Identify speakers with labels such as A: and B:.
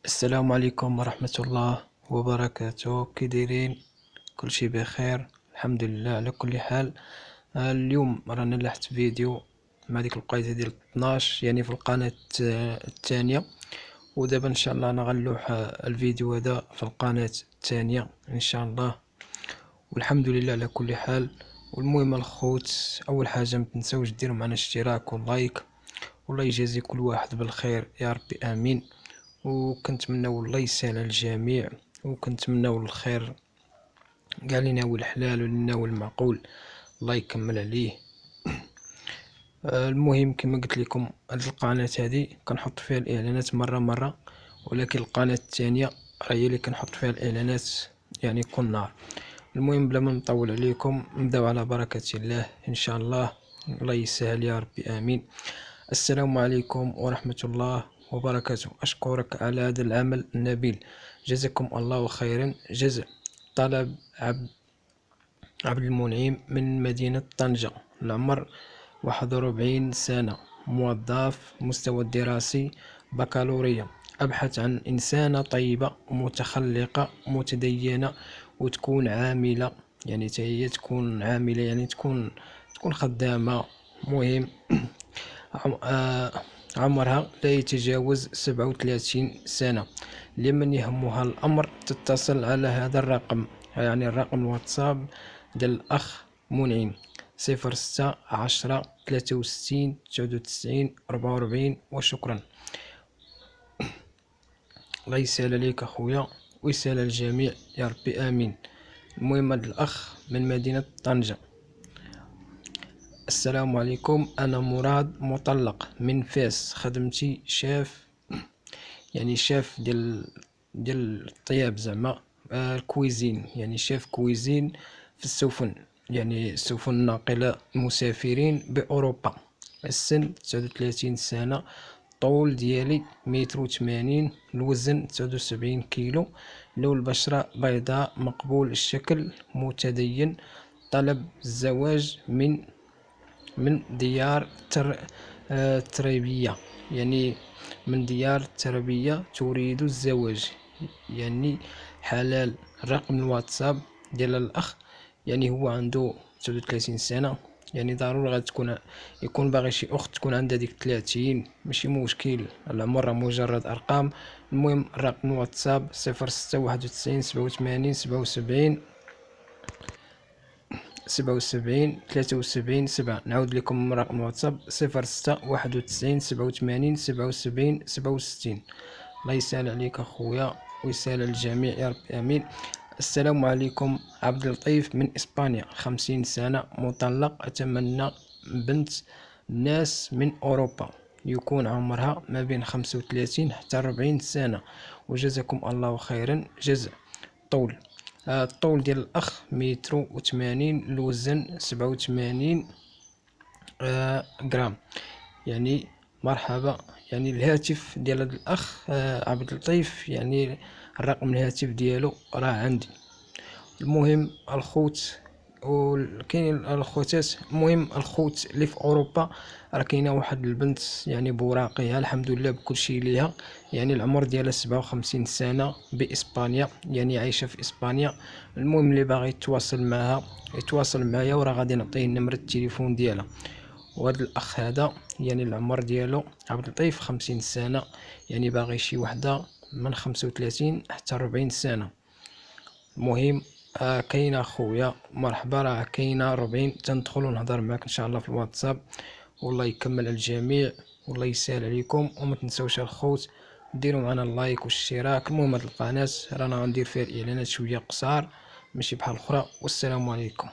A: السلام عليكم ورحمة الله وبركاته. كي دايرين؟ كلشي بخير الحمد لله. على كل حال، اليوم رانا لحت فيديو مع ديك الوقيته ديال 12 يعني في القناة الثانية، ودابا ان شاء الله انا غنلوح الفيديو هذا في القناة الثانية ان شاء الله، والحمد لله على كل حال. والمهم الخوت، اول حاجة متنساوش ديروا معنا اشتراك ولايك، والله يجازي كل واحد بالخير يا ربي امين. وكنتمناو الله يسهل على الجميع، وكنتمناو الخير كاع اللي ناوي الحلال واللي ناوي المعقول الله يكمل عليه. المهم كما قلت لكم، هاد القناة هذه كنحط فيها الاعلانات مرة، ولكن القناة الثانية هي اللي كنحط فيها الاعلانات يعني كل نهار. المهم بلا ما نطول عليكم، نبداو على بركة الله ان شاء الله. الله يسهل يا ربي امين. السلام عليكم ورحمة الله وبركاته. أشكرك على هذا العمل النبيل، جزاكم الله خيرا جزاء. طلب عبد المنعم من مدينة طنجة، العمر 41 سنة، موظف، مستوى الدراسي بكالوريا. أبحث عن إنسانة طيبة متخلقة متدينة وتكون عاملة، يعني هي تكون عاملة، يعني تكون خدامة. مهم عمرها لا يتجاوز 37 سنة. لمن يهمها الأمر تتصل على هذا الرقم، يعني الرقم الواتساب ديال الأخ منعم: 06 10 63 99 وشكرا. الله يسهل عليك أخويا ويسهل الجميع يا ربي آمين. المهم هذا الأخ من مدينة طنجة: السلام عليكم، أنا مراد مطلق من فاس، خدمتي شاف، يعني شاف ديال الطياب زعما، الكويزين، يعني شاف كويزين في السفن، يعني السفن الناقلة المسافرين بأوروبا. السن 39 سنة، الطول ديالي 180، الوزن 79 كيلو، لون البشرة بيضاء، مقبول الشكل، متدين. طلب الزواج من ديار تربية، يعني من ديار تربية تريد الزواج، يعني حلال. رقم الواتساب ديال الأخ، يعني هو عنده 39 سنة، يعني ضروري غتكون يكون باغي شي أخت تكون عندها ديك 30، ماشي مشكل، العمر راه مجرد أرقام. المهم رقم الواتساب 06 91 87 77 73 7. نعود لكم رقم الواتساب 06 91 87 77 الله يسهل عليك اخويا ويسهل الجميع يا رب امين. السلام عليكم، عبد اللطيف من اسبانيا، 50 سنة، مطلق، اتمنى بنت ناس من اوروبا، يكون عمرها ما بين 35 حتى 40 سنة، وجزاكم الله خيرا جزاء. طول الطول ديال الاخ 180، الوزن 87 غرام. يعني مرحبا، يعني الهاتف ديال هذا الاخ عبد اللطيف، يعني الرقم الهاتف ديالو راه عندي. المهم الخوت وكاين الخوتات، المهم الخوت اللي في اوروبا، راه كاينه واحد البنت يعني بوراقيها الحمد لله بكلشي ليها، يعني العمر ديالها 57 سنه، باسبانيا، يعني عايشه في اسبانيا. المهم اللي باغي يتواصل معها يتواصل معايا، وراه غادي نعطيه نمرة التليفون ديالها. وهذا الاخ هذا يعني العمر ديالو عبد اللطيف 50 سنه، يعني باغي شي وحده من 35 حتى 40 سنه. المهم كاينه اخويا، مرحبا، راه كاينه 40، تندخل ونهضر معاك ان شاء الله في الواتساب. والله يكمل الجميع والله يسهل عليكم. وما تنساوش الخوت ديروا معنا اللايك والاشتراك. المهم هاد القناه رانا غندير فيها الاعلانات شويه قصار، ماشي بحال الاخرى. والسلام عليكم.